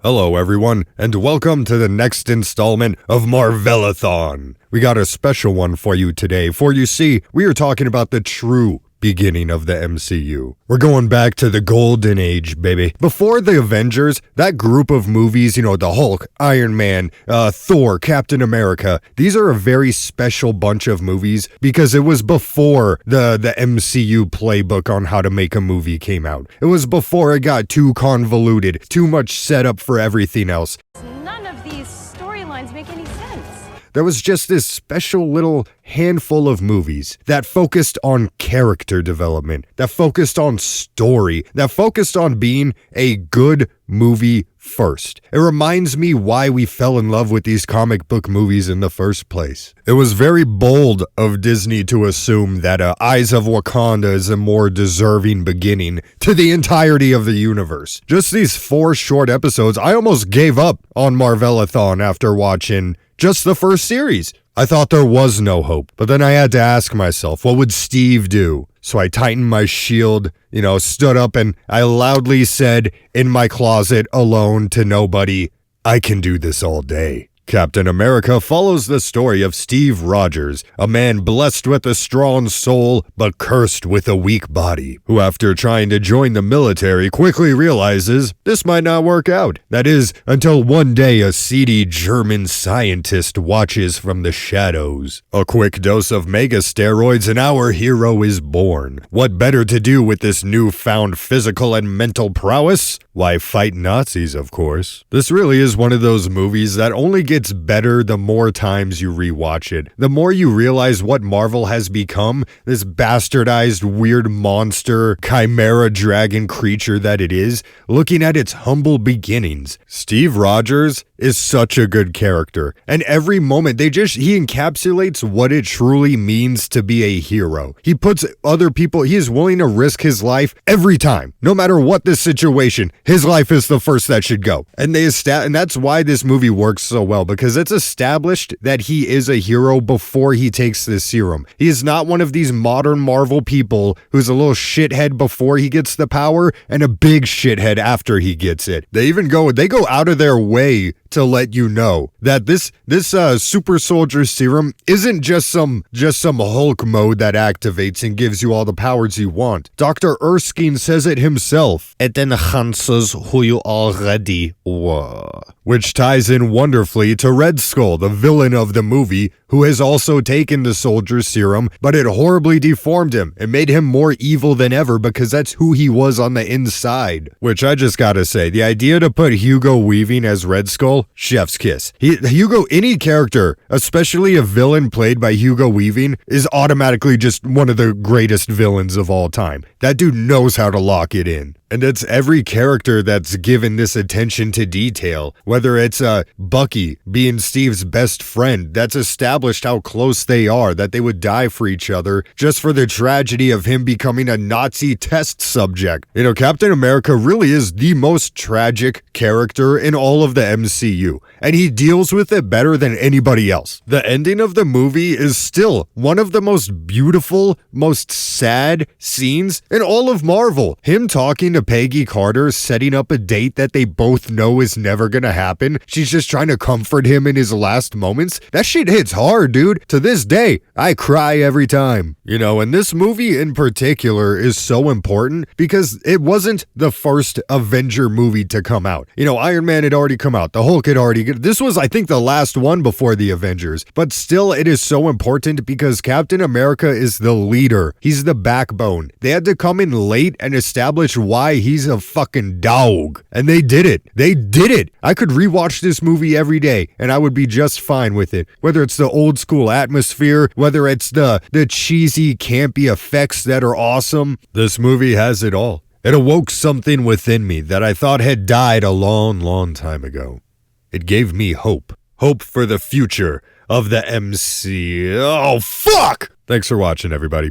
Hello everyone, and welcome to the next installment of Marvelathon. We got a special one for you today, for you see, we are talking about the true beginning of the MCU. We're going back to the golden age, baby. Before the Avengers, that group of movies, the Hulk, Iron Man, Thor, Captain America, these are a very special bunch of movies because it was before the MCU playbook on how to make a movie came out. It was before it got too convoluted, too much setup for everything else. None of these storylines make any sense. There was just this special little handful of movies that focused on character development, that focused on story, that focused on being a good movie first. It reminds me why we fell in love with these comic book movies in the first place. It was very bold of Disney to assume that Eyes of Wakanda is a more deserving beginning to the entirety of the universe. Just these 4 short episodes, I almost gave up on Marvelathon after watching just the first series. I thought there was no hope, but then I had to ask myself, what would Steve do? So I tightened my shield, stood up, and I loudly said in my closet alone to nobody, I can do this all day. Captain America follows the story of Steve Rogers, a man blessed with a strong soul but cursed with a weak body, who after trying to join the military quickly realizes this might not work out. That is, until one day a seedy German scientist watches from the shadows. A quick dose of mega steroids and our hero is born. What better to do with this newfound physical and mental prowess? Why, fight Nazis, of course. This really is one of those movies that only gets better the more times you rewatch it. The more you realize what Marvel has become, this bastardized weird monster, chimera dragon creature that it is, looking at its humble beginnings. Steve Rogers is such a good character, and every moment he encapsulates what it truly means to be a hero. He puts other people, he is willing to risk his life every time. No matter what the situation, his life is the first that should go. And that's why this movie works so well, because it's established that he is a hero before he takes this serum. He is not one of these modern Marvel people who's a little shithead before he gets the power and a big shithead after he gets it. They go out of their way to let you know that this super soldier serum isn't just some Hulk mode that activates and gives you all the powers you want. Dr. Erskine says it himself. It enhances who you already were. Which ties in wonderfully to Red Skull, the villain of the movie, who has also taken the soldier serum, but it horribly deformed him and made him more evil than ever because that's who he was on the inside. Which I just gotta say, the idea to put Hugo Weaving as Red Skull, chef's kiss. Any character, especially a villain played by Hugo Weaving, is automatically just one of the greatest villains of all time. That dude knows how to lock it in. And it's every character that's given this attention to detail. Whether it's Bucky being Steve's best friend, that's established how close they are, that they would die for each other just for the tragedy of him becoming a Nazi test subject. Captain America really is the most tragic character in all of the MCU, and he deals with it better than anybody else. The ending of the movie is still one of the most beautiful, most sad scenes in all of Marvel. Him talking to Peggy Carter, setting up a date that they both know is never gonna happen. She's just trying to comfort him in his last moments. That shit hits hard, dude. To this day, I cry every time. And this movie in particular is so important because it wasn't the first Avenger movie to come out. Iron Man had already come out. The Hulk had already... This was, I think, the last one before the Avengers. But still, it is so important because Captain America is the leader. He's the backbone. They had to come in late and establish why he's a fucking dog. And they did it. I could rewatch this movie every day and I would be just fine with it. Whether it's the old school atmosphere, whether it's the cheesy, campy effects that are awesome. This movie has it all. It awoke something within me that I thought had died a long, long time ago. It gave me hope. Hope for the future of the MC. Oh, fuck! Thanks for watching, everybody.